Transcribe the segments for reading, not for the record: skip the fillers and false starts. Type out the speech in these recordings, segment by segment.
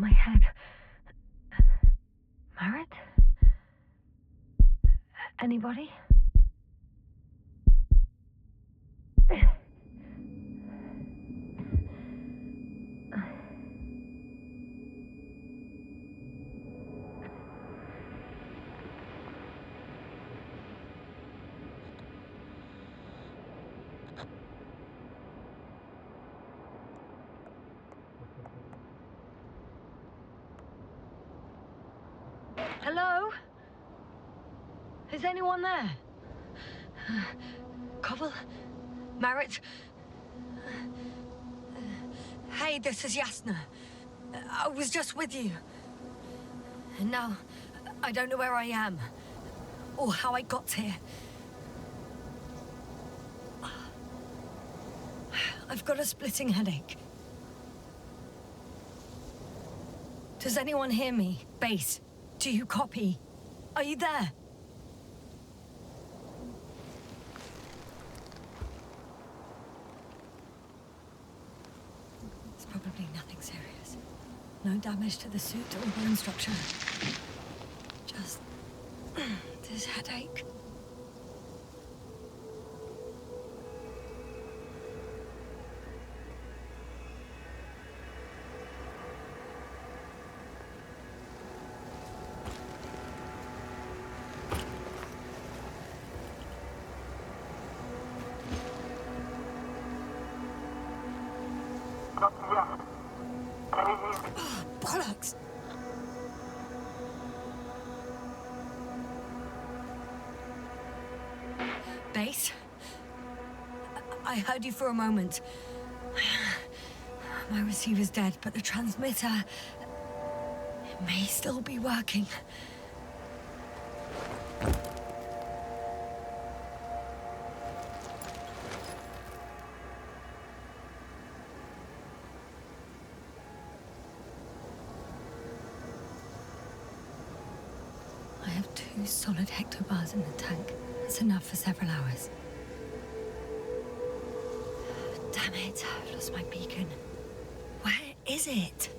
my head. Marit? Anybody? Hello? Is anyone there? Koval? Marit? Hey, this is Yasna. I was just with you. And now, I don't know where I am. Or how I got here. I've got a splitting headache. Does anyone hear me? Base, do you copy? Are you there? It's probably nothing serious. No damage to the suit or bone structure. Just this headache. Oh, bollocks! Base? I heard you for a moment. My receiver's dead, but the transmitter... it may still be working. I have 2 solid hectobars in the tank. That's enough for several hours. Damn it, I've lost my beacon. Where is it?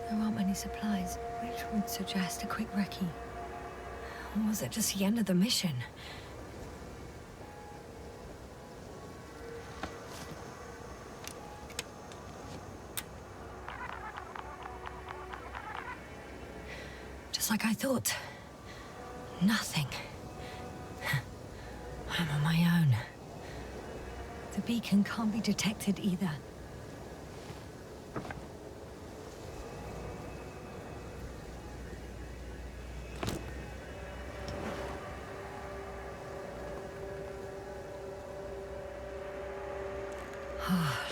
There aren't many supplies, which would suggest a quick recce. Or was it just the end of the mission? Just like I thought. Nothing. I'm on my own. The beacon can't be detected either.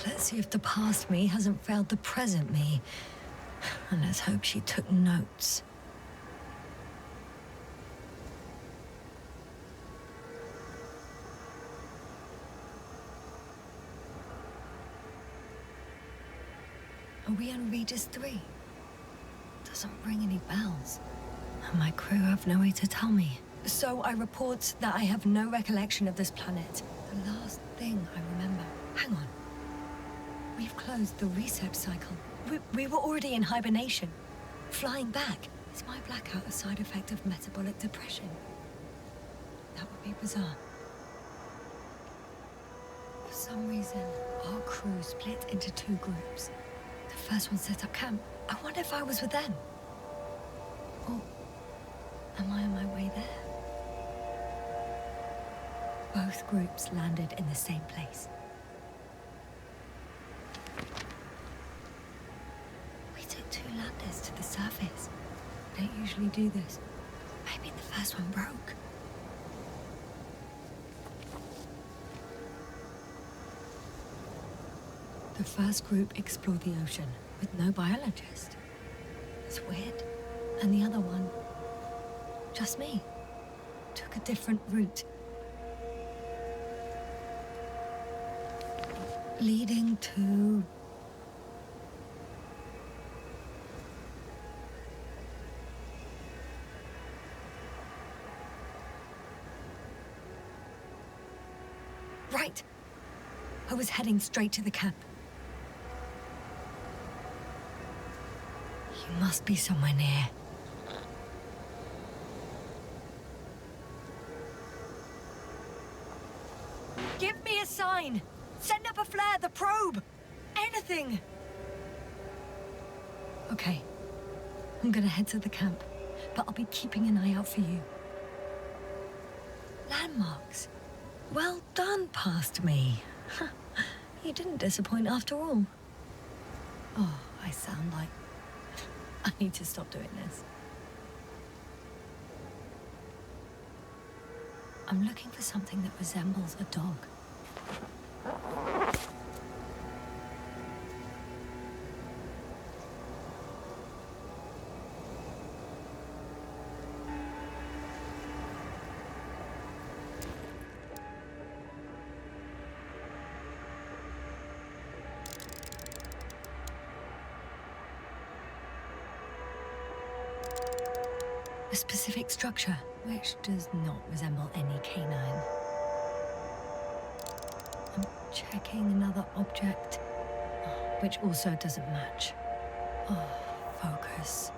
Let's see if the past me hasn't failed the present me. And let's hope she took notes. Are we on Regis 3? Doesn't ring any bells. And my crew have no way to tell me. So I report that I have no recollection of this planet. The last thing I remember. Hang on. We've closed the reset cycle. We were already in hibernation. Flying back. Is my blackout a side effect of metabolic depression? That would be bizarre. For some reason, our crew split into 2 groups. The first one set up camp. I wonder if I was with them. Or am I on my way there? Both groups landed in the same place. We took 2 landers to the surface. We don't usually do this. Maybe the first one broke. The first group explored the ocean with no biologist. It's weird. And the other one, just me, took a different route. Leading to... I was heading straight to the camp. You must be somewhere near. Give me a sign! Send up a flare, the probe! Anything! Okay. I'm gonna head to the camp, but I'll be keeping an eye out for you. Landmarks. Well done, past me. You didn't disappoint after all. Oh, I sound like... I need to stop doing this. I'm looking for something that resembles a dog. A specific structure, which does not resemble any canine. I'm checking another object, which also doesn't match. Oh, focus.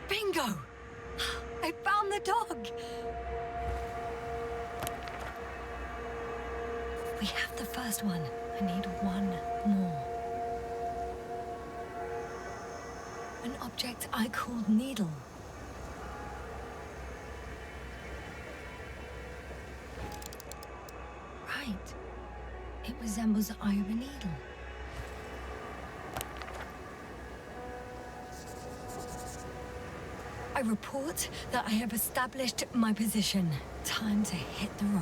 Bingo! I found the dog! We have the first one. I need one more. An object I called needle. Right. It resembles the eye of a needle. I report that I have established my position. Time to hit the road.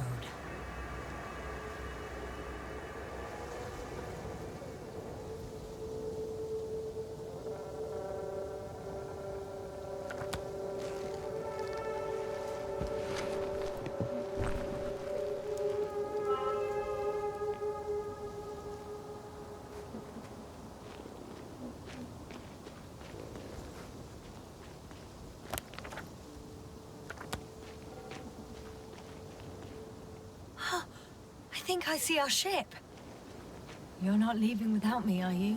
I think I see our ship. You're not leaving without me, are you?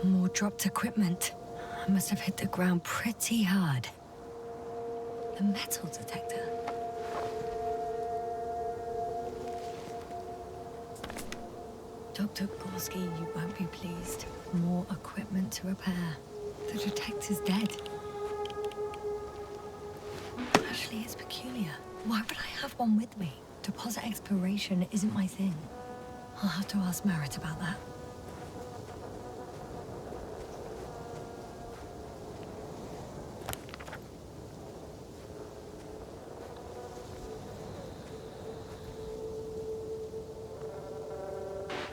More dropped equipment. I must have hit the ground pretty hard. The metal detector. Dr. Gorski, you won't be pleased. More equipment to repair. The detector's dead. Actually, it's peculiar. Why would I have one with me? Deposit exploration isn't my thing. I'll have to ask Merritt about that.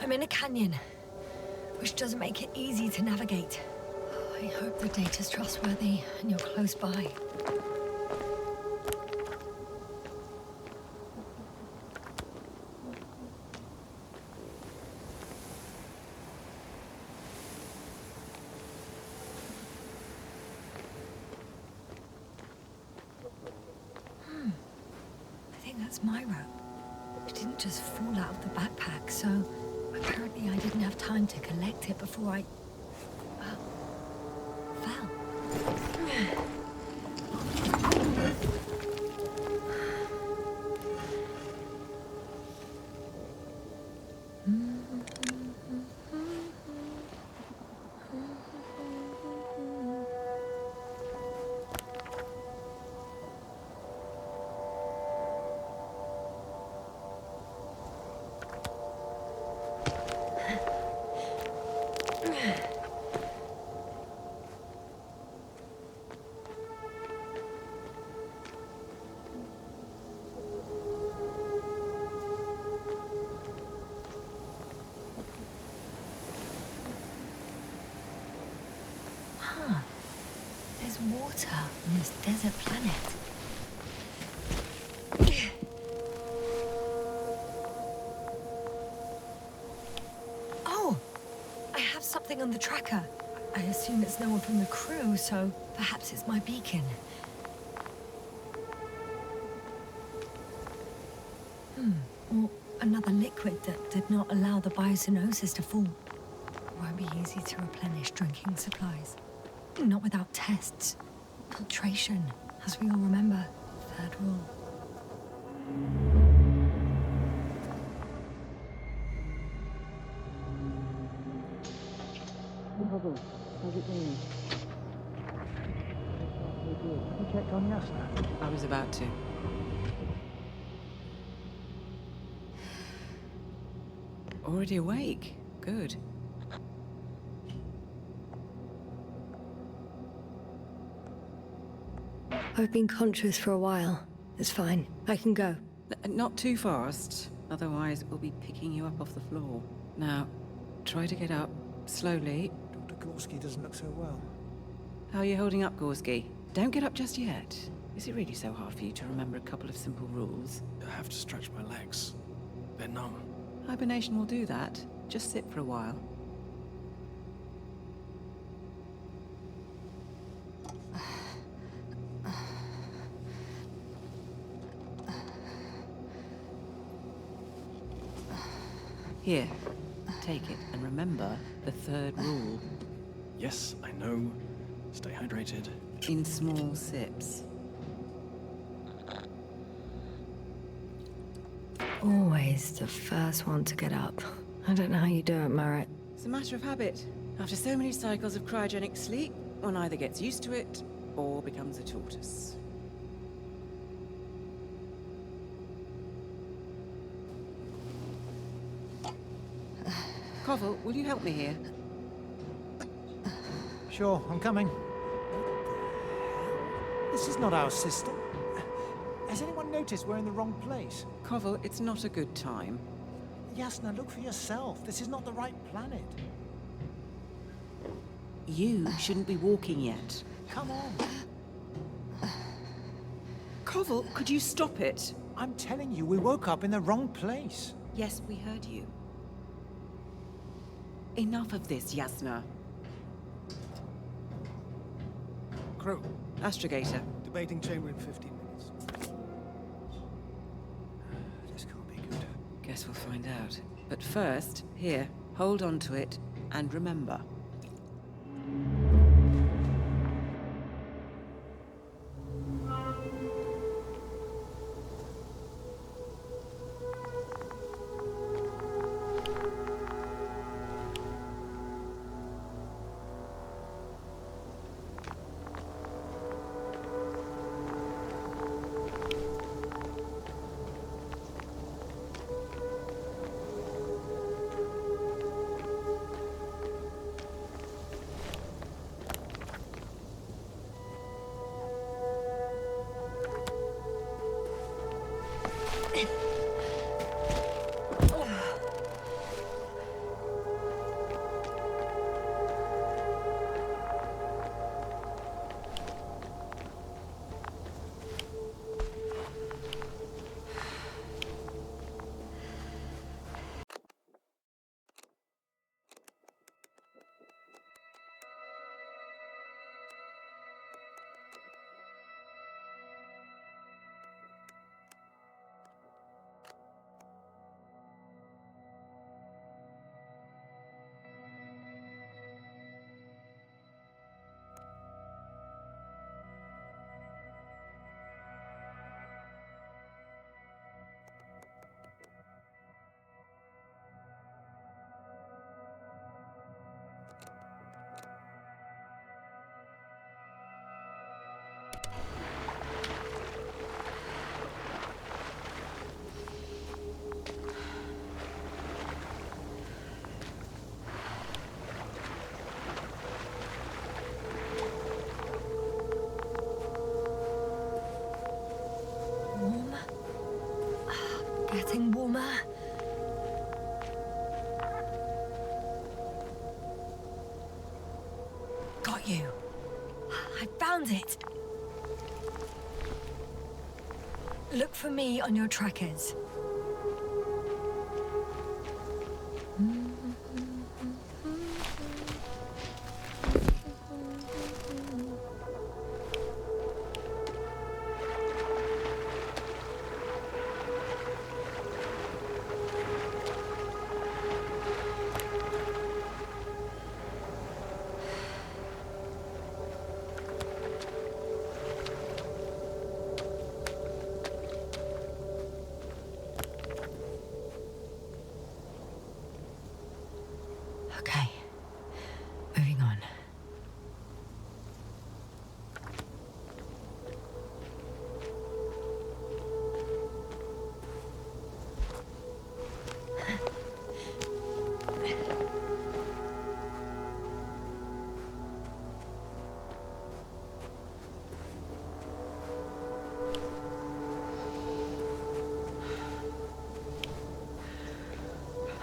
I'm in a canyon, which doesn't make it easy to navigate. I hope the data's trustworthy and you're close by. I think that's my rope. just fall out of the backpack, so apparently I didn't have time to collect it before I fell. There's water on this desert planet. Oh! I have something on the tracker. I assume it's no one from the crew, so perhaps it's my beacon. Or another liquid that did not allow the biocenosis to fall. Won't be easy to replenish drinking supplies. Not without tests. Filtration, as we all remember. Third rule. How's it going? You checked on Yasna? I was about to. Already awake? Good. I've been conscious for a while. It's fine. I can go. Not too fast, otherwise we'll be picking you up off the floor. Now, try to get up slowly. Dr. Gorski doesn't look so well. How are you holding up, Gorski? Don't get up just yet. Is it really so hard for you to remember a couple of simple rules? I have to stretch my legs. They're numb. Hibernation will do that. Just sit for a while. Here, take it, and remember the third rule. Yes, I know. Stay hydrated. In small sips. Always the first one to get up. I don't know how you do it, Merritt. It's a matter of habit. After so many cycles of cryogenic sleep, one either gets used to it or becomes a tortoise. Koval, will you help me here? Sure, I'm coming. This is not our system. Has anyone noticed we're in the wrong place? Koval, it's not a good time. Yasna, look for yourself. This is not the right planet. You shouldn't be walking yet. Come on. Koval, could you stop it? I'm telling you, we woke up in the wrong place. Yes, we heard you. Enough of this, Yasna. Crew, Astrogator. debating chamber in 15 minutes. This can't be good. Guess we'll find out. But first, here, hold on to it, and remember. got you. I found it. Look for me on your trackers. Okay, moving on.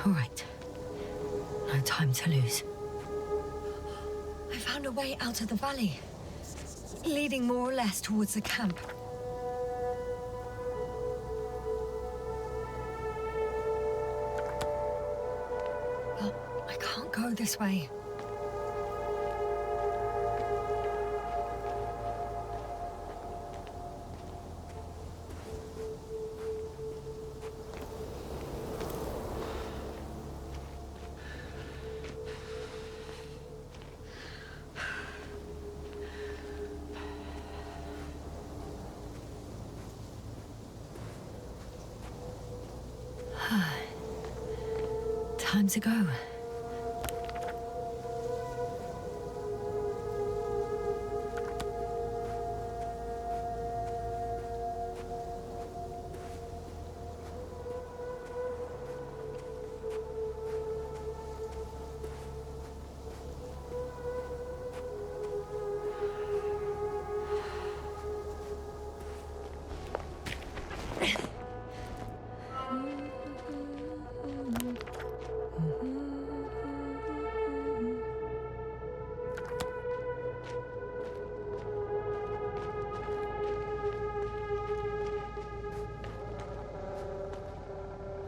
All right. No time to lose. I found a way out of the valley, leading more or less towards the camp. But I can't go this way. Time to go.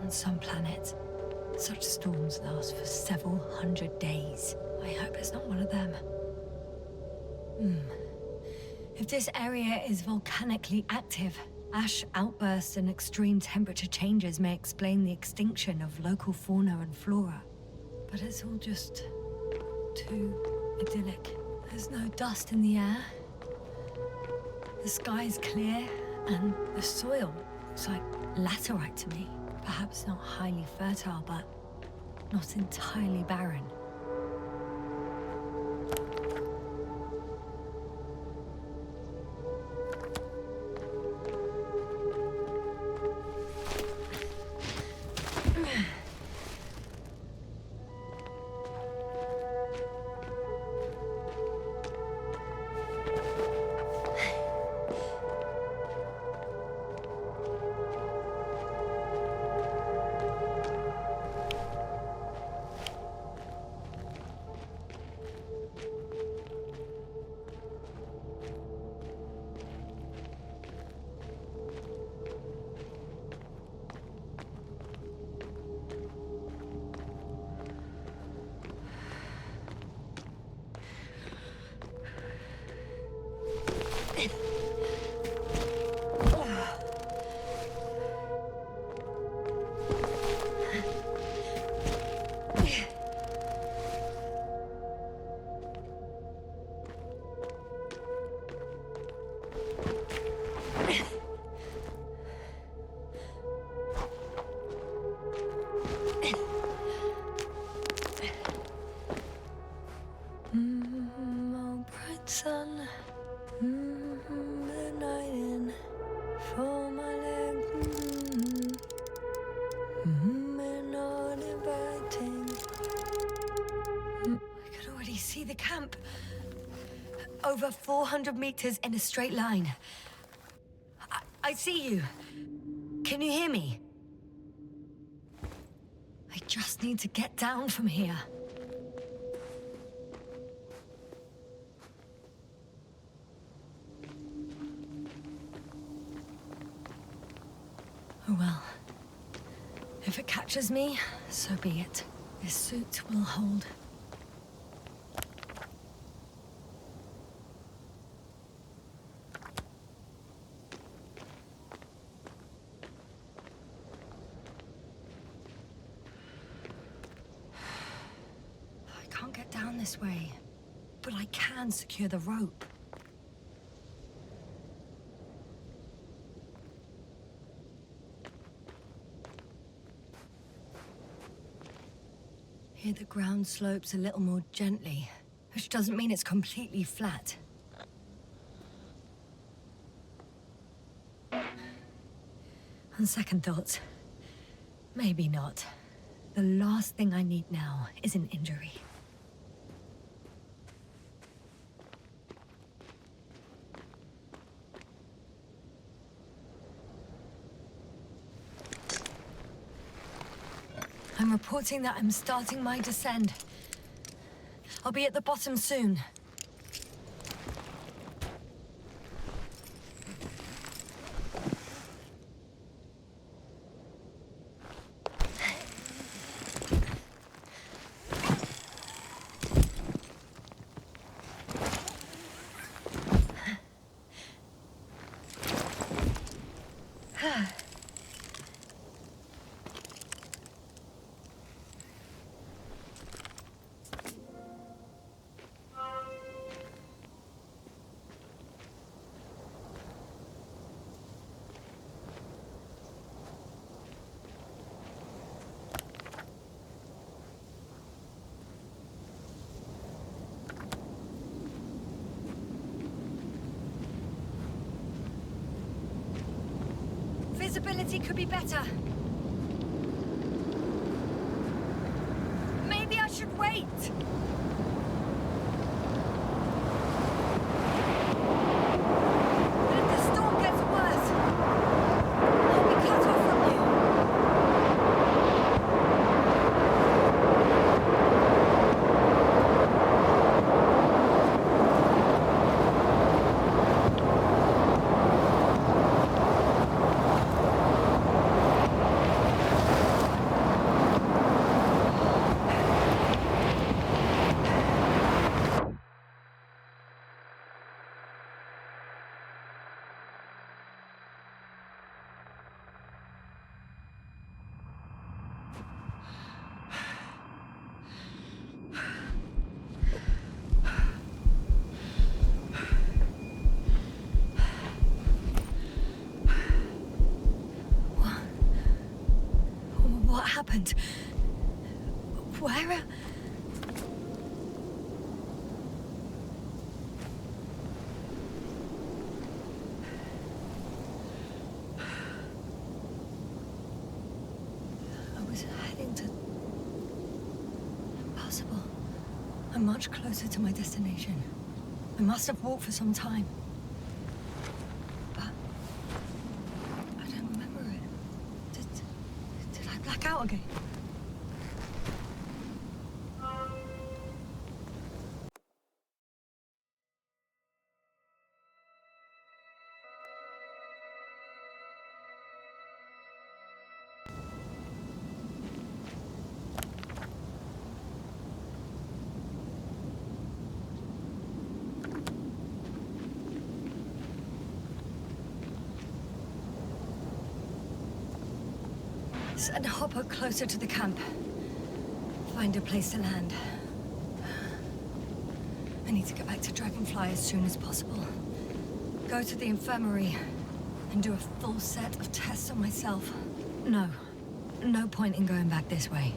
On some planets, such storms last for several hundred days. I hope it's not one of them. If this area is volcanically active, ash outbursts and extreme temperature changes may explain the extinction of local fauna and flora. But it's all just too idyllic. There's no dust in the air. The sky's clear, and the soil looks like laterite to me. Perhaps not highly fertile, but not entirely barren. Sun, the night in for my legs, we're not inviting. I could already see the camp. Over 400 meters in a straight line. I see you. Can you hear me? I just need to get down from here. Oh well. If it catches me, so be it. This suit will hold. I can't get down this way, but I can secure the rope. Here the ground slopes a little more gently, which doesn't mean it's completely flat. On second thoughts, maybe not. The last thing I need now is an injury. I'm reporting that I'm starting my descent. I'll be at the bottom soon. Visibility could be better. Maybe I should wait. But if the storm gets worse, I'll be cut off from you. What happened? Where? I was heading to... Impossible. I'm much closer to my destination. I must have walked for some time. But I don't remember it. Did I black out again? Send a hopper closer to the camp. Find a place to land. I need to get back to Dragonfly as soon as possible. Go to the infirmary and do a full set of tests on myself. No point in going back this way.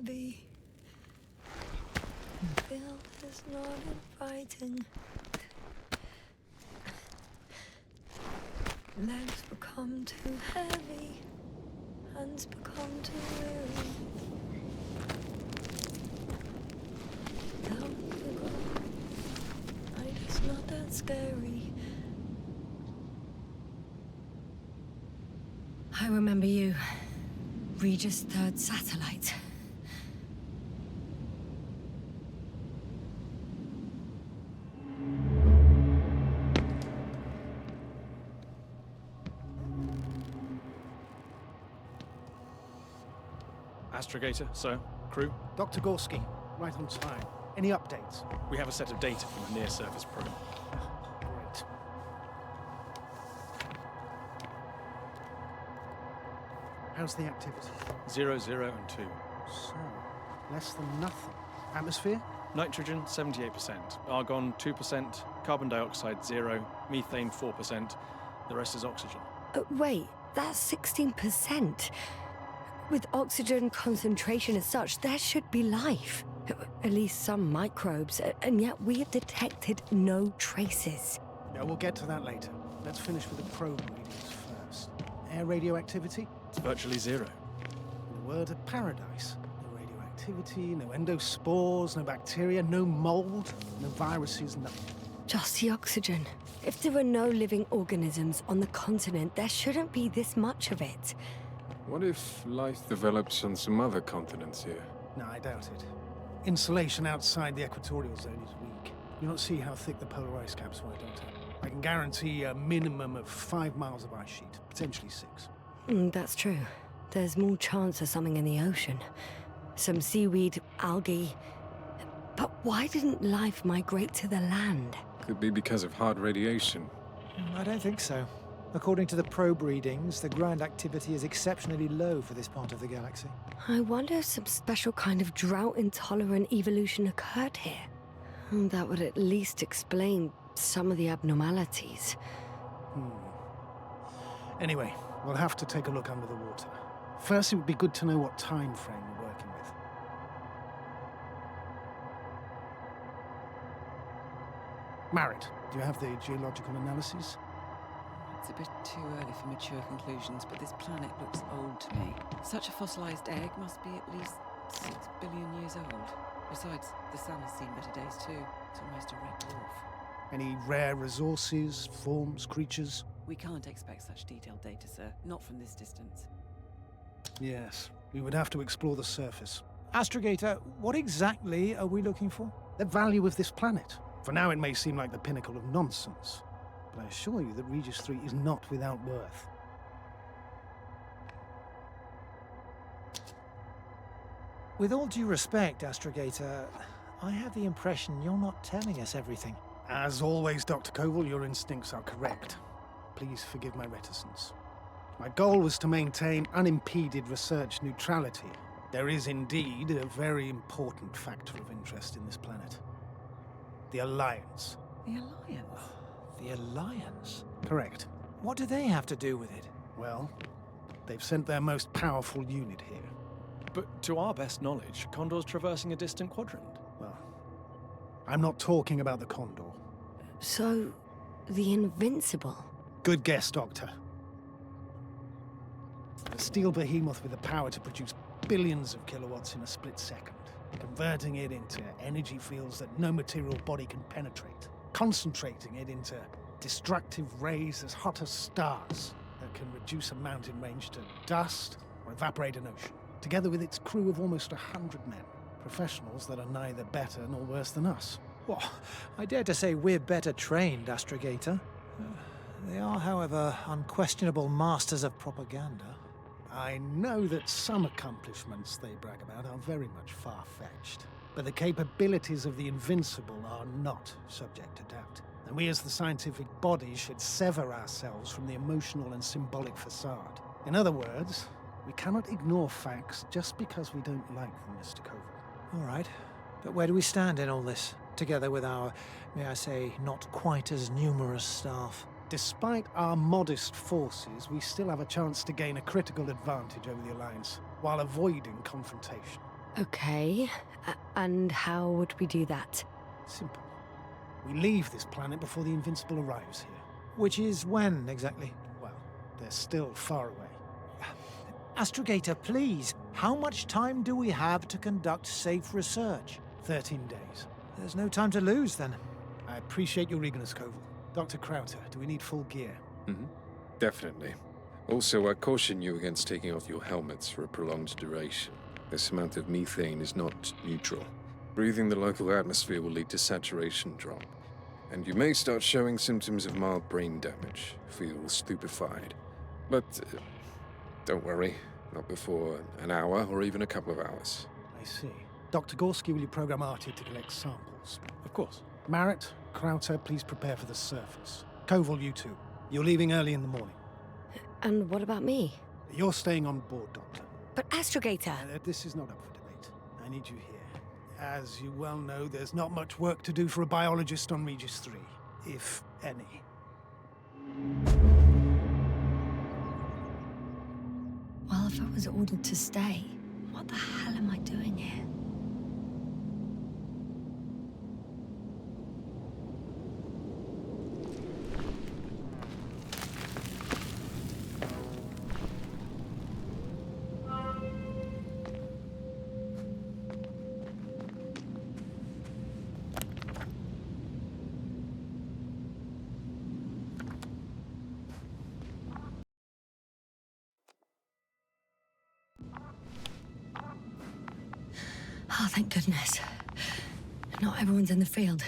heavy. Feel is not inviting. Legs become too heavy. Hands become too weary. Down you go. Night is not that scary. I remember you. Regis' third satellite. Astrogator, sir. Crew. Dr. Gorski, right on time. Any updates? We have a set of data from the near-surface probe. Great. How's the activity? 0, 0, and 2. So, less than nothing. Atmosphere? Nitrogen, 78%. Argon, 2%. Carbon dioxide, 0. Methane, 4%. The rest is oxygen. Wait, that's 16%. With oxygen concentration as such, there should be life. At least some microbes, and yet we have detected no traces. Yeah, we'll get to that later. Let's finish with the probe readings first. Air radioactivity? It's virtually 0. In a word, a paradise. No radioactivity, no endospores, no bacteria, no mold, no viruses, nothing. Just the oxygen. If there are no living organisms on the continent, there shouldn't be this much of it. What if life develops on some other continents here? No, I doubt it. Insulation outside the equatorial zone is weak. You don't see how thick the polar ice caps were, don't you? I can guarantee a minimum of 5 miles of ice sheet, potentially 6. That's true. There's more chance of something in the ocean. Some seaweed, algae. But why didn't life migrate to the land? Could be because of hard radiation. I don't think so. According to the probe readings, the ground activity is exceptionally low for this part of the galaxy. I wonder if some special kind of drought-intolerant evolution occurred here. That would at least explain some of the abnormalities. Anyway, we'll have to take a look under the water. First, it would be good to know what time frame we're working with. Marit, do you have the geological analyses? It's a bit too early for mature conclusions, but this planet looks old to me. Such a fossilized egg must be at least 6 billion years old. Besides, the sun has seen better days too. It's almost a red dwarf. Any rare resources, forms, creatures? We can't expect such detailed data, sir. Not from this distance. Yes, we would have to explore the surface. Astrogator, what exactly are we looking for? The value of this planet. For now, it may seem like the pinnacle of nonsense, but I assure you that Regis 3 is not without worth. With all due respect, Astrogator, I have the impression you're not telling us everything. As always, Dr. Koval, your instincts are correct. Please forgive my reticence. My goal was to maintain unimpeded research neutrality. There is indeed a very important factor of interest in this planet. The Alliance. The Alliance? The Alliance? Correct. What do they have to do with it? Well, they've sent their most powerful unit here. But to our best knowledge, Condor's traversing a distant quadrant. Well, I'm not talking about the Condor. So, the Invincible. Good guess, Doctor. A steel behemoth with the power to produce billions of kilowatts in a split second, converting it into energy fields that no material body can penetrate, concentrating it into destructive rays as hot as stars that can reduce a mountain range to dust or evaporate an ocean, together with its crew of almost 100 men, professionals that are neither better nor worse than us. Well, I dare to say we're better trained, Astrogator. They are, however, unquestionable masters of propaganda. I know that some accomplishments they brag about are very much far-fetched, but the capabilities of the Invincible are not subject to doubt. And we as the scientific body should sever ourselves from the emotional and symbolic facade. In other words, we cannot ignore facts just because we don't like them, Mr. Koval. All right, but where do we stand in all this, together with our, may I say, not quite as numerous staff? Despite our modest forces, we still have a chance to gain a critical advantage over the Alliance, while avoiding confrontation. Okay. And how would we do that? Simple. We leave this planet before the Invincible arrives here. Which is when, exactly? Well, they're still far away. Astrogator, please, how much time do we have to conduct safe research? 13 days. There's no time to lose, then. I appreciate your eagerness, Koval. Dr. Krauter, do we need full gear? Definitely. Also, I caution you against taking off your helmets for a prolonged duration. This amount of methane is not neutral. Breathing the local atmosphere will lead to saturation drop, and you may start showing symptoms of mild brain damage, feel stupefied. But don't worry, not before an hour or even a couple of hours. I see. Dr. Gorski, will you program Artie to collect samples? Of course. Marrett, Krauter, please prepare for the surface. Koval, you too. You're leaving early in the morning. And what about me? You're staying on board, Doctor. But Astrogator... This is not up for debate. I need you here. As you well know, there's not much work to do for a biologist on Regis 3, if any. Well, if I was ordered to stay, what the hell am I doing here? Oh, thank goodness. Not everyone's in the field.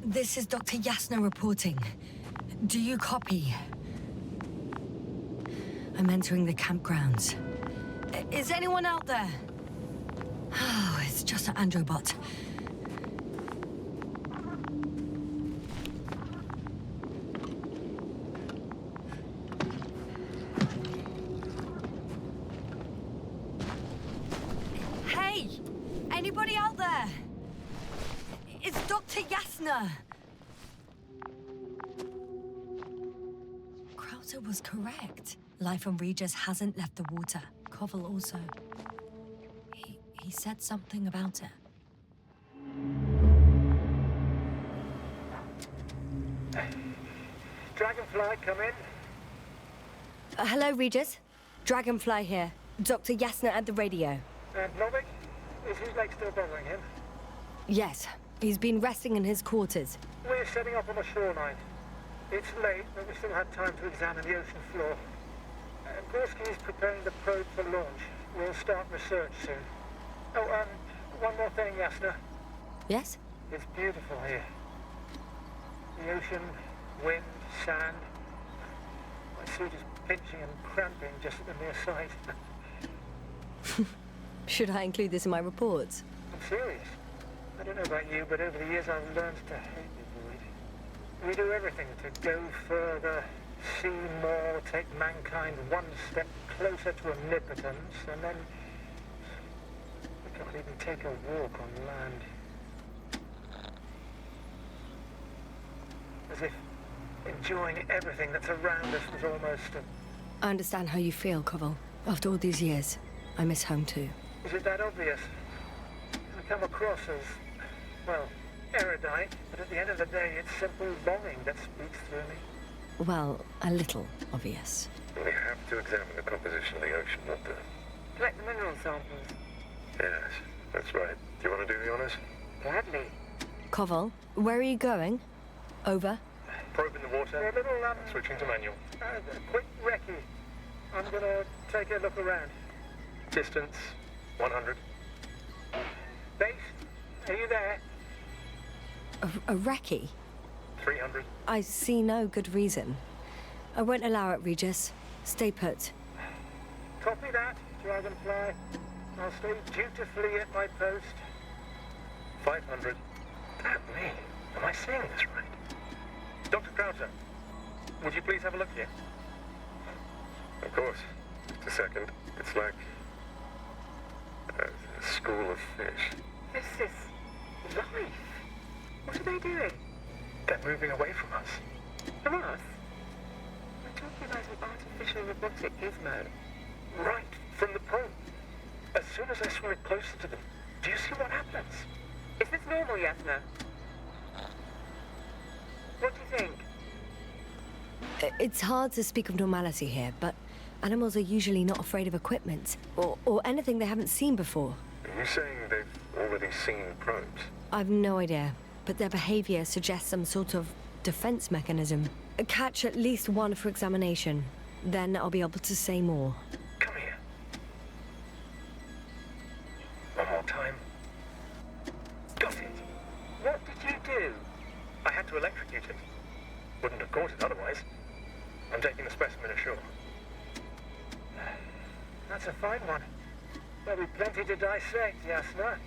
This is Dr. Yasna reporting. Do you copy? I'm entering the campgrounds. Is anyone out there? Oh, it's just an androbot. Hey! Anybody out there? It's Dr. Yasna! Krauter was correct. Life on Regis hasn't left the water. Koval also. He said something about it. Dragonfly, come in. Hello, Regis. Dragonfly here. Dr. Yasna at the radio. And Novik? Is his leg still bothering him? Yes, he's been resting in his quarters. We're setting up on the shoreline. It's late, but we still have time to examine the ocean floor. Gorski is preparing the probe for launch. We'll start research soon. Oh, one more thing, Yasna. Yes? It's beautiful here. The ocean, wind, sand. My suit is pinching and cramping just at the mere sight. Should I include this in my reports? I'm serious. I don't know about you, but over the years I've learned to hate the void. We do everything to go further, see more, take mankind one step closer to omnipotence, and then we can't even take a walk on land. As if enjoying everything that's around us was almost a... I understand how you feel, Koval. After all these years, I miss home too. Is it that obvious? I come across as, well, erudite, but at the end of the day, it's simple longing that speaks through me. Well, a little obvious. We have to examine the composition of the ocean, not the... Collect the mineral samples. Yes, that's right. Do you want to do the honors? Gladly. Koval, where are you going? Over. Probe in the water. A little, Switching to manual. a quick recce. I'm gonna take a look around. Distance, 100. Base, are you there? A recce? 300. I see no good reason. I won't allow it, Regis. Stay put. Copy that, Dragonfly. I'll stay dutifully at my post. 500. Damn me. Am I saying this right? Dr. Krauter, would you please have a look here? Of course. Just a second. It's like a school of fish. This is life. What are they doing? They're moving away from us. From us? I talking about an artificial robotic gizmo. Right from the probe. As soon as I swing it closer to them, do you see what happens? Is this normal, Yasna? What do you think? It's hard to speak of normality here, but animals are usually not afraid of equipment or anything they haven't seen before. Are you saying they've already seen probes? I've no idea, but their behavior suggests some sort of defense mechanism. Catch at least one for examination, then I'll be able to say more. Come here. One more time. Got it. What did you do? I had to electrocute it. Wouldn't have caught it otherwise. I'm taking the specimen ashore. That's a fine one. There'll be plenty to dissect, Yasna.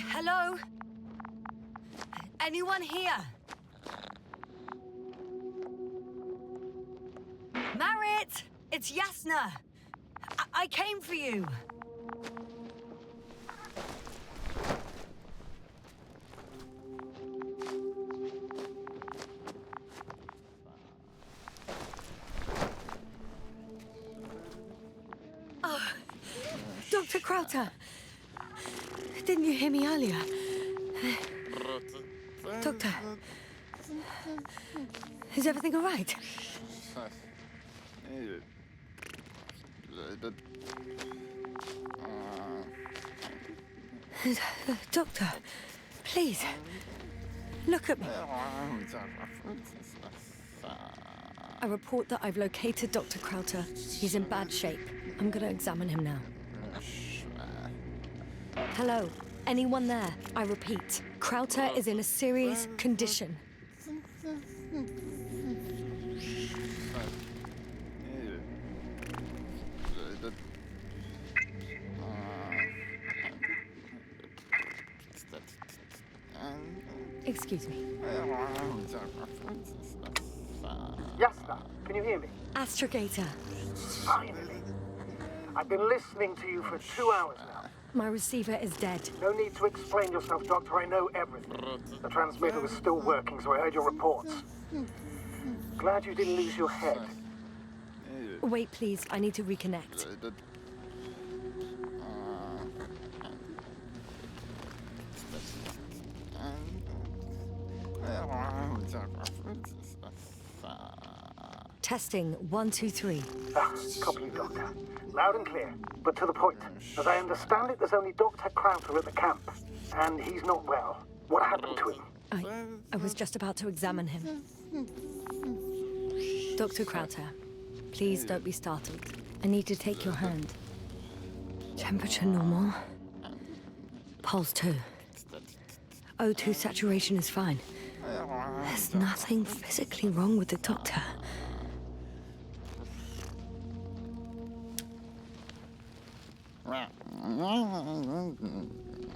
Hello? Anyone here? Marit! It's Yasna! I came for you! Oh, Dr. Crowther! Didn't you hear me earlier? Doctor, is everything all right? Doctor, please, look at me. I report that I've located Dr. Crowther. He's in bad shape. I'm gonna examine him now. Hello? Anyone there? I repeat, Crowther is in a serious condition. Excuse me. Yasna, can you hear me? Astrogator. Finally. I've been listening to you for 2 hours now. My receiver is dead. No need to explain yourself, Doctor. I know everything. The transmitter was still working, so I heard your reports. Glad you didn't lose your head. Wait, please. I need to reconnect. Testing 1, 2, 3. Copy, Doctor. Loud and clear, but to the point. As I understand it, there's only Dr. Crowther at the camp, and he's not well. What happened to him? I was just about to examine him. Dr. Crowther, please don't be startled. I need to take your hand. Temperature normal. Pulse 2. O2 saturation is fine. There's nothing physically wrong with the doctor.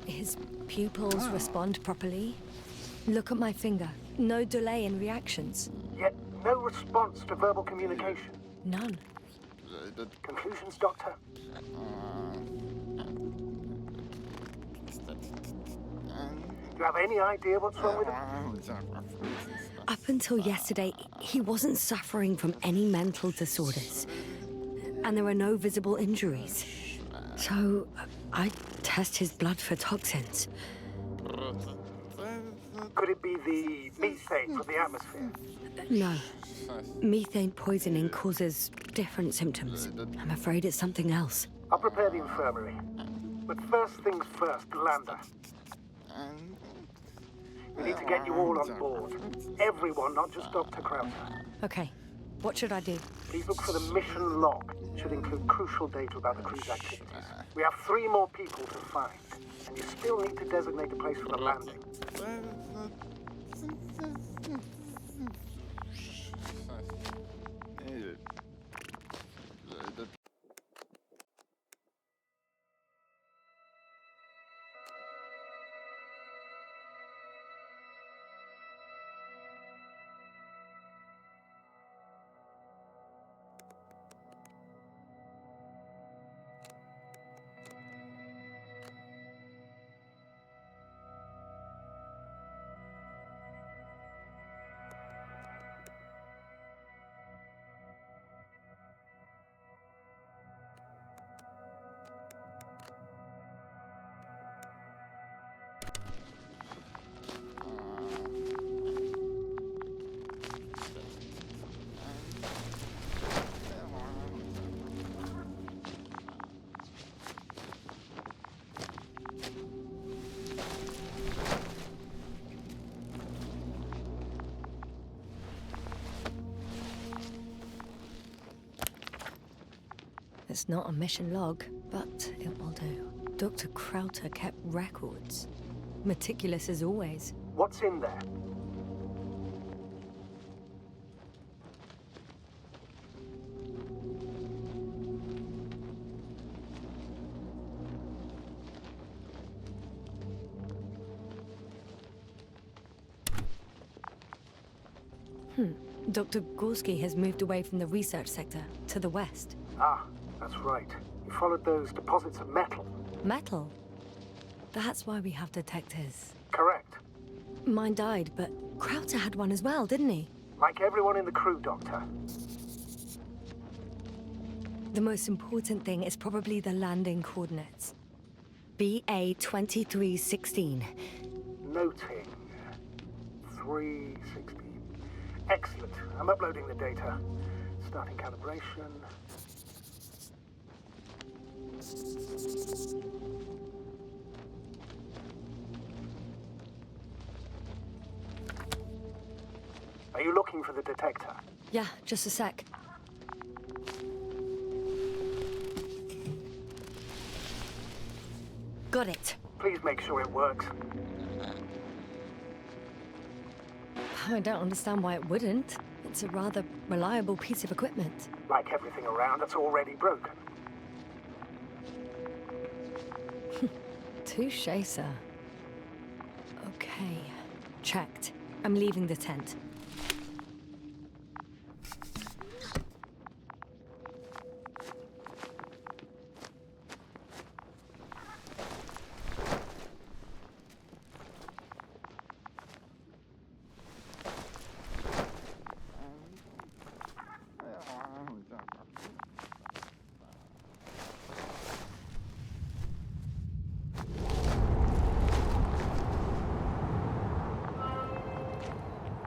His pupils respond properly. Look at my finger. No delay in reactions. Yet no response to verbal communication. None. Conclusions, Doctor? Do you have any idea what's wrong with him? Up until yesterday, he wasn't suffering from any mental disorders. And there are no visible injuries. So, I test his blood for toxins. Could it be the methane from the atmosphere? No. Methane poisoning causes different symptoms. I'm afraid it's something else. I'll prepare the infirmary. But first things first, Lander. We need to get you all on board. Everyone, not just Dr. Crowther. Okay. What should I do? Please look for the mission log. It should include crucial data about the crew's activities. We have 3 more people to find, and you still need to designate the place for the landing. It's not a mission log, but it will do. Dr. Krauter kept records. Meticulous as always. What's in there? Dr. Gorski has moved away from the research sector to the west. Ah, that's right. You followed those deposits of metal. Metal? That's why we have detectors. Correct. Mine died, but Krauter had one as well, didn't he? Like everyone in the crew, Doctor. The most important thing is probably the landing coordinates. BA 2316. Noting. 316. Excellent. I'm uploading the data. Starting calibration. Are you looking for the detector? Yeah, just a sec. Got it. Please make sure it works. I don't understand why it wouldn't. It's a rather reliable piece of equipment. Like everything around that's already broken. Touché, sir. Okay, checked. I'm leaving the tent.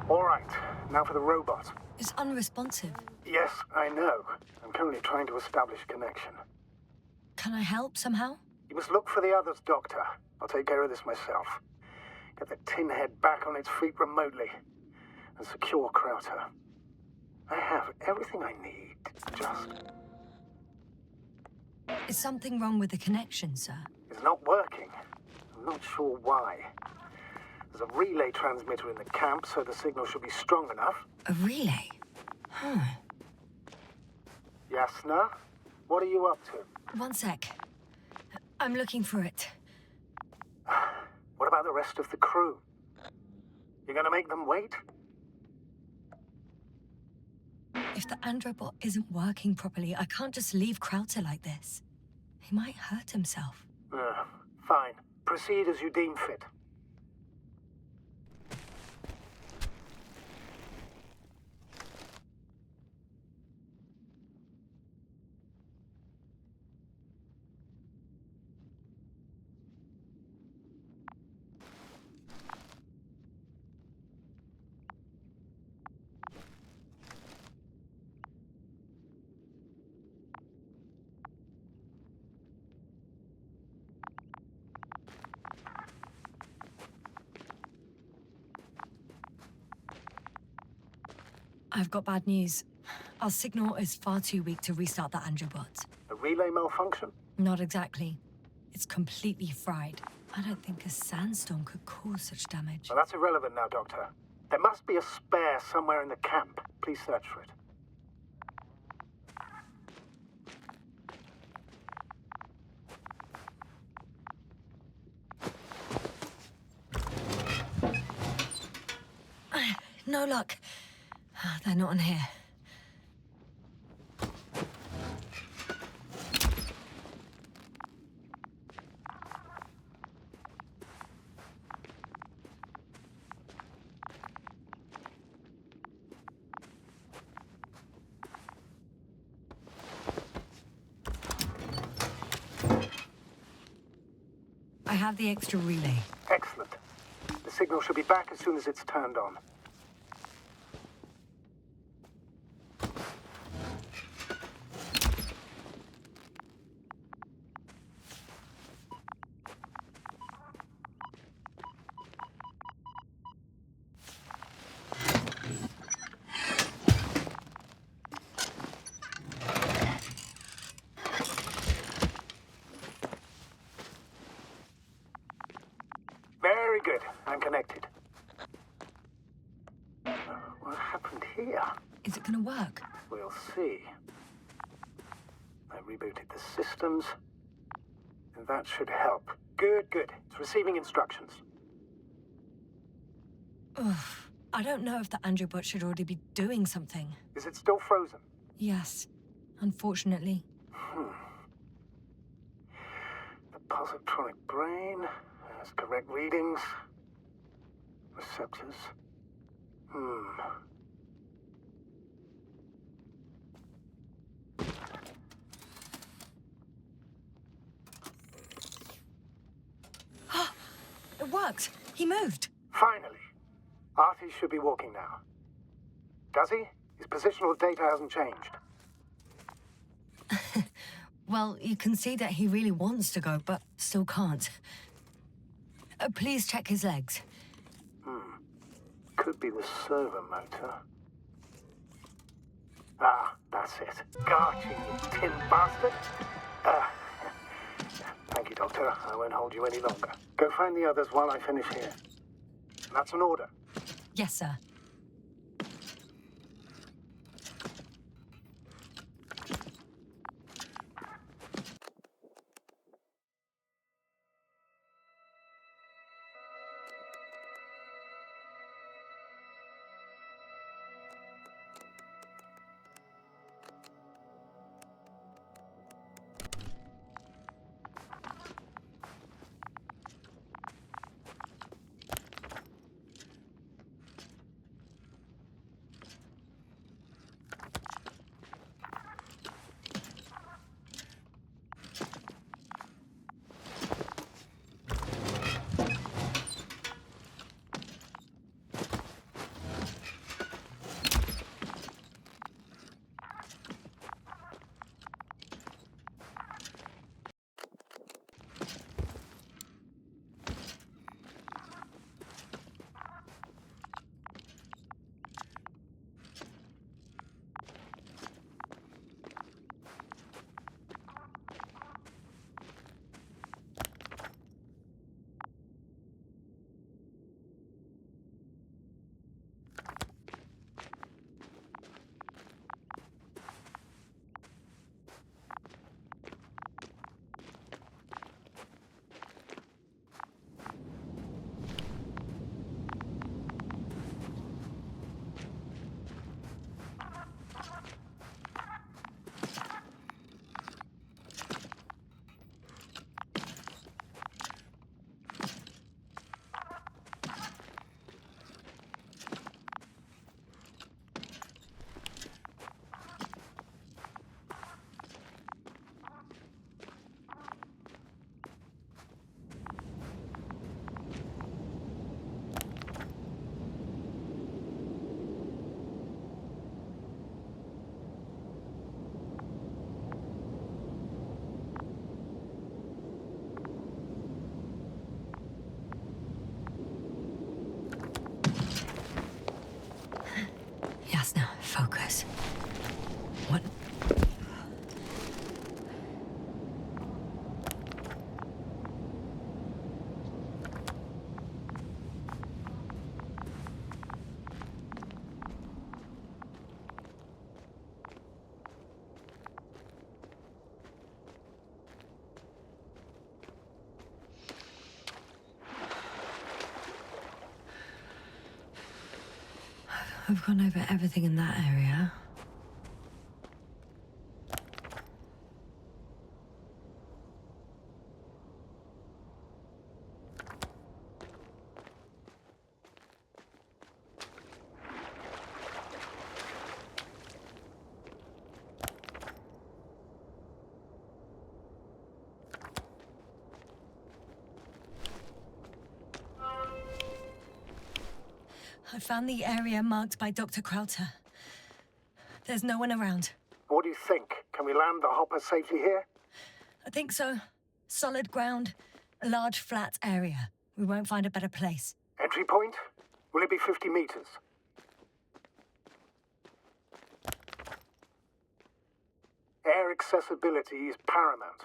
All right, now for the robot. It's unresponsive. Yes, I know. I'm currently trying to establish a connection. Can I help somehow? You must look for the others, Doctor. I'll take care of this myself. Get the tin head back on its feet remotely. And secure Krauter. I have everything I need. Just... Is something wrong with the connection, sir? It's not working. I'm not sure why. There's a relay transmitter in the camp, so the signal should be strong enough. A relay? Huh. Yasna, what are you up to? One sec. I'm looking for it. What about the rest of the crew? You're gonna make them wait? If the Androbot isn't working properly, I can't just leave Krauter like this. He might hurt himself. Fine. Proceed as you deem fit. I've got bad news. Our signal is far too weak to restart the Androbot. A relay malfunction? Not exactly. It's completely fried. I don't think a sandstorm could cause such damage. Well, that's irrelevant now, Doctor. There must be a spare somewhere in the camp. Please search for it. No luck. They're not in here. I have the extra relay. Excellent. The signal should be back as soon as it's turned on. Very good. I'm connected. What happened here? Is it gonna work? We'll see. I rebooted the systems. And that should help. Good, good. It's receiving instructions. Ugh. I don't know if the Androbot should already be doing something. Is it still frozen? Yes, unfortunately. The positronic brain has correct readings. Receptors. It worked. He moved. Finally. Artie should be walking now. Does he? His positional data hasn't changed. Well, you can see that he really wants to go, but still can't. Please check his legs. Could be the servo motor. Ah, that's it. Got you, you tin bastard. Thank you, Doctor. I won't hold you any longer. Go find the others while I finish here. That's an order. Yes, sir. I've gone over everything in that area. I found the area marked by Dr. Krauter. There's no one around. What do you think? Can we land the hopper safely here? I think so. Solid ground, a large flat area. We won't find a better place. Entry point? Will it be 50 meters? Air accessibility is paramount.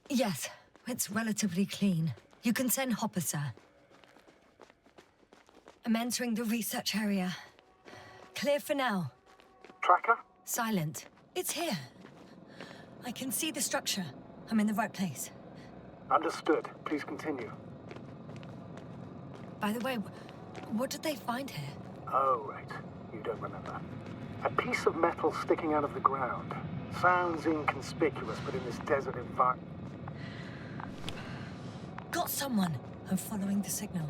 Yes, it's relatively clean. You can send hopper, sir. I'm entering the research area. Clear for now. Tracker? Silent. It's here. I can see the structure. I'm in the right place. Understood. Please continue. By the way, what did they find here? Oh, right. You don't remember. A piece of metal sticking out of the ground. Sounds inconspicuous, but in this desert environment... Got someone. I'm following the signal.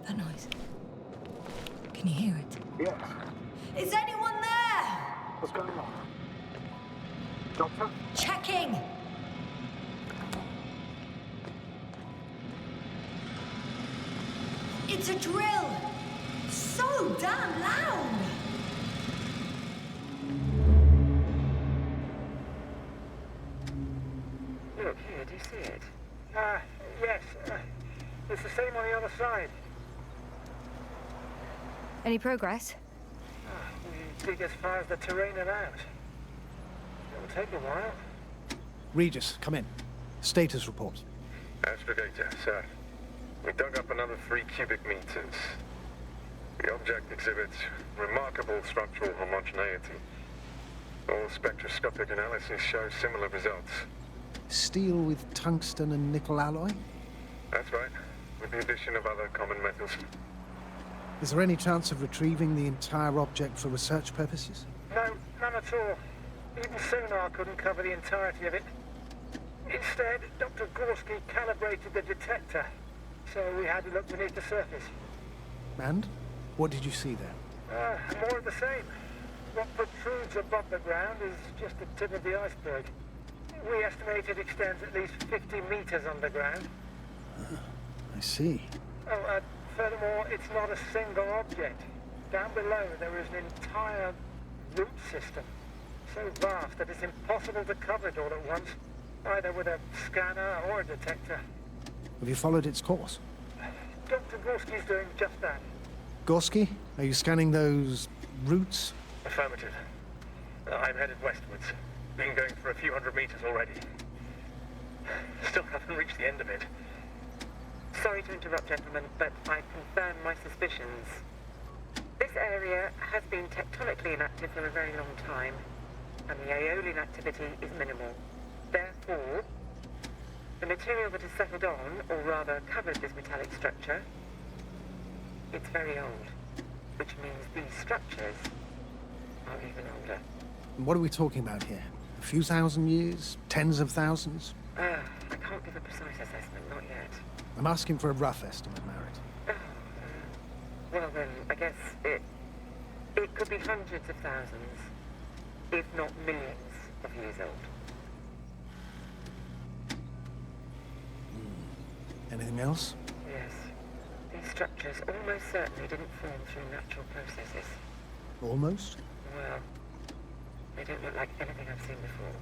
That noise. Can you hear it? Yes. Is anyone there? What's going on? Doctor? Checking! It's a drill! So damn loud! Look, here, do you see it? Yes. It's the same on the other side. Any progress? We dig as far as the terrain allows. It'll take a while. Regis, come in. Status report. Astrogator, sir. We dug up another 3 cubic meters. The object exhibits remarkable structural homogeneity. All spectroscopic analysis show similar results. Steel with tungsten and nickel alloy? That's right, with the addition of other common metals. Is there any chance of retrieving the entire object for research purposes? No, none at all. Even sonar couldn't cover the entirety of it. Instead, Dr. Gorski calibrated the detector, so we had to look beneath the surface. And? What did you see there? More of the same. What protrudes above the ground is just the tip of the iceberg. We estimate it extends at least 50 meters underground. I see. Oh, furthermore, it's not a single object. Down below, there is an entire root system. So vast that it's impossible to cover it all at once, either with a scanner or a detector. Have you followed its course? Dr. Gorski's doing just that. Gorski, are you scanning those roots? Affirmative. I'm headed westwards. Been going for a few hundred meters already. Still haven't reached the end of it. Sorry to interrupt, gentlemen, but I confirm my suspicions. This area has been tectonically inactive for a very long time, and the aeolian activity is minimal. Therefore, the material that has settled on, or rather covered this metallic structure, it's very old, which means these structures are even older. What are we talking about here? A few thousand years? Tens of thousands? I can't give a precise assessment, not yet. I'm asking for a rough estimate, Merritt. Well then, I guess it could be hundreds of thousands, if not millions of years old. Anything else? Yes. These structures almost certainly didn't form through natural processes. Almost? Well, they don't look like anything I've seen before.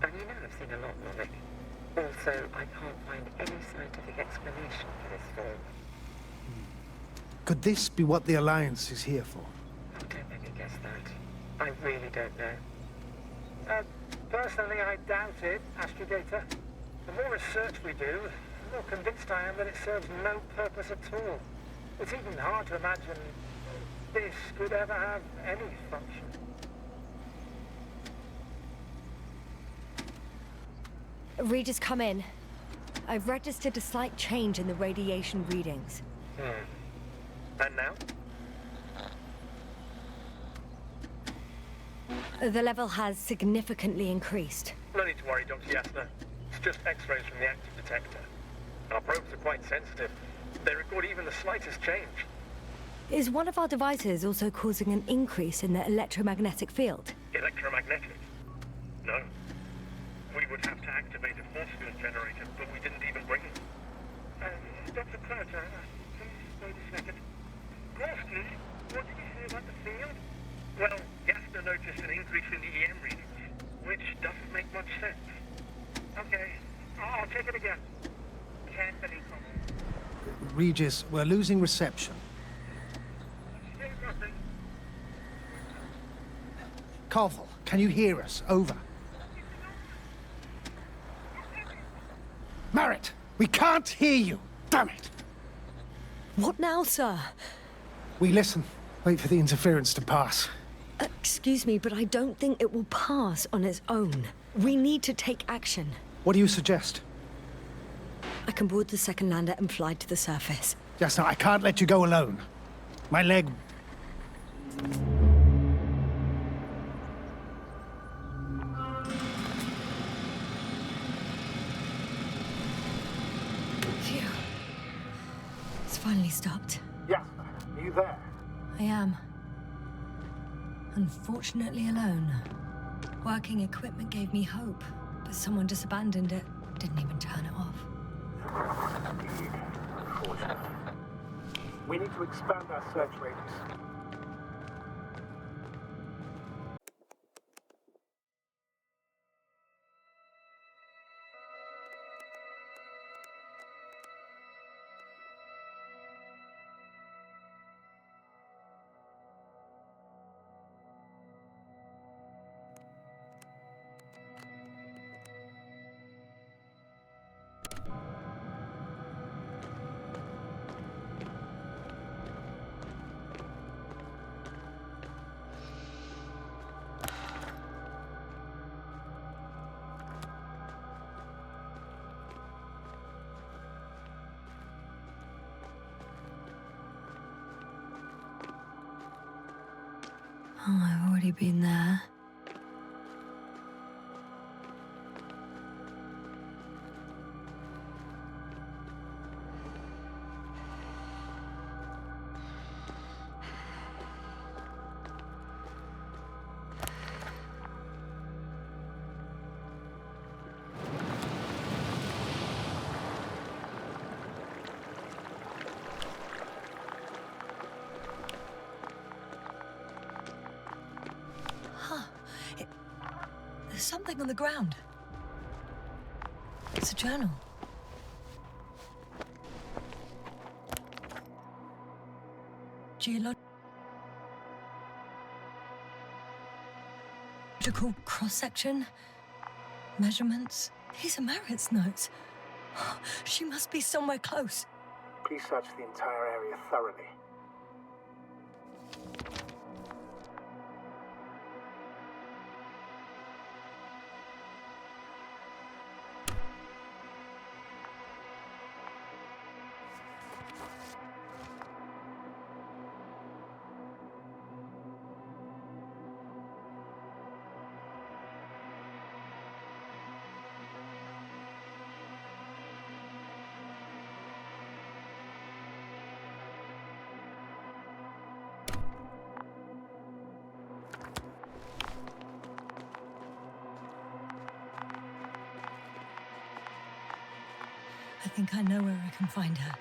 And you know I've seen a lot, Monic. Also, I can't find any scientific explanation for this form. Could this be what the Alliance is here for? Oh, don't make me guess that. I really don't know. Personally, I doubt it, Astrogator. The more research we do, the more convinced I am that it serves no purpose at all. It's even hard to imagine this could ever have any function. Regis, come in. I've registered a slight change in the radiation readings. And now? The level has significantly increased. No need to worry, Dr. Yasna. It's just X-rays from the active detector. Our probes are quite sensitive. They record even the slightest change. Is one of our devices also causing an increase in the electromagnetic field? Electromagnetic? No. We would have to activate a force field generator, but we didn't even bring it. Dr. Croucher, please wait a second. Force field? What did you say about the field? Well, Yasna noticed an increase in the EM readings, which doesn't make much sense. Okay, I'll check it again. Can't believe it. Regis, we're losing reception. Still nothing. Koval, can you hear us? Over. Merritt, we can't hear you. Damn it. What now, sir? We listen. Wait for the interference to pass. Excuse me, but I don't think it will pass on its own. We need to take action. What do you suggest? I can board the second lander and fly to the surface. Just now, I can't let you go alone. My leg... Phew. It's finally stopped. Yes, are you there? I am. Unfortunately alone. Working equipment gave me hope, but someone just abandoned it. Didn't even turn it off. Indeed. Unfortunate. We need to expand our search radius. Oh, I've already been there. There's something on the ground. It's a journal. Geological cross-section. Measurements. These are Merritt's notes. She must be somewhere close. Please search the entire area thoroughly. I think I know where I can find her.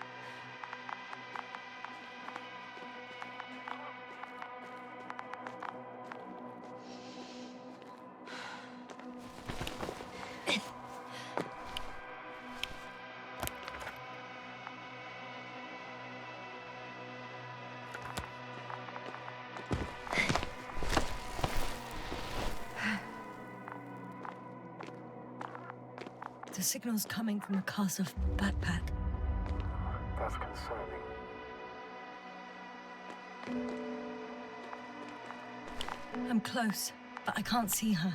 The signal's coming from a cast-off backpack. That's concerning. I'm close, but I can't see her.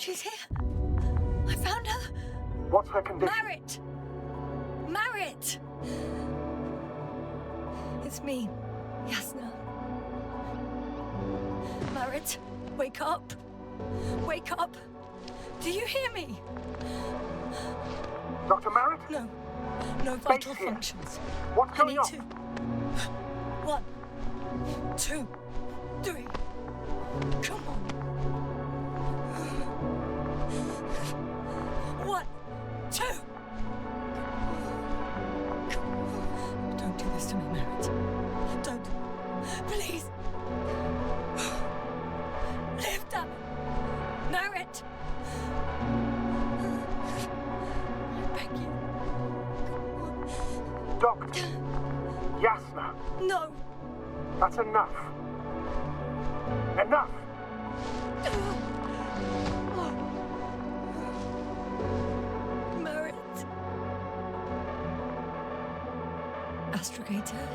She's here. I found her. What's her condition? Marit! Marit! It's me, Yasna. Marit, wake up. Wake up. Do you hear me? Dr. Marit? No. No vital here. functions. What's I going need on? to. 1, 2, 3. Come on. 1, 2. Don't do this to me, Marit. Don't. Please. Lift up. Marit. I beg you. Doctor. Yasna. No. That's enough. Enough! Marit. Astrogator.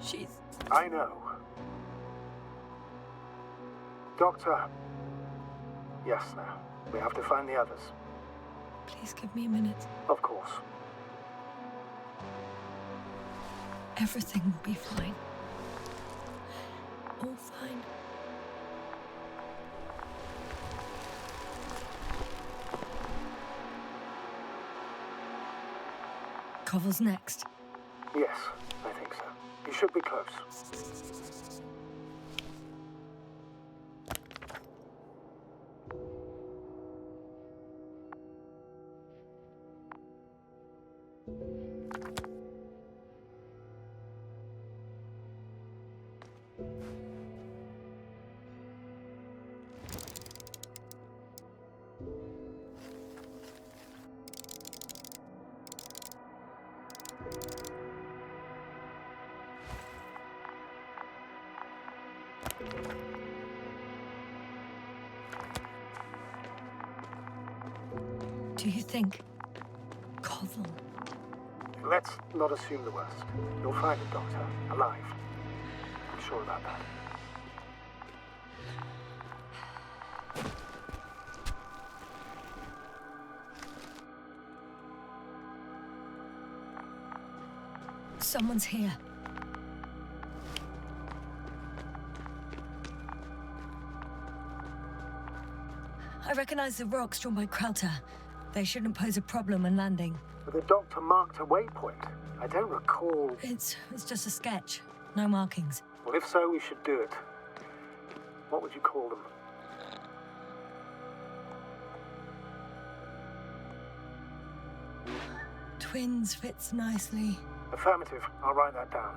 She's... I know. Doctor. Yasna. We have to find the others. Please give me a minute. Of course. Everything will be fine. All fine. Koval's next. Yes, I think so. He should be close. Do you think Koval? Let's not assume the worst. You'll find the Doctor alive. I'm sure about that. Someone's here. I recognize the rocks drawn by Krauter. They shouldn't pose a problem when landing. But the Doctor marked a waypoint. I don't recall... It's just a sketch. No markings. Well, if so, we should do it. What would you call them? Twins fits nicely. Affirmative. I'll write that down.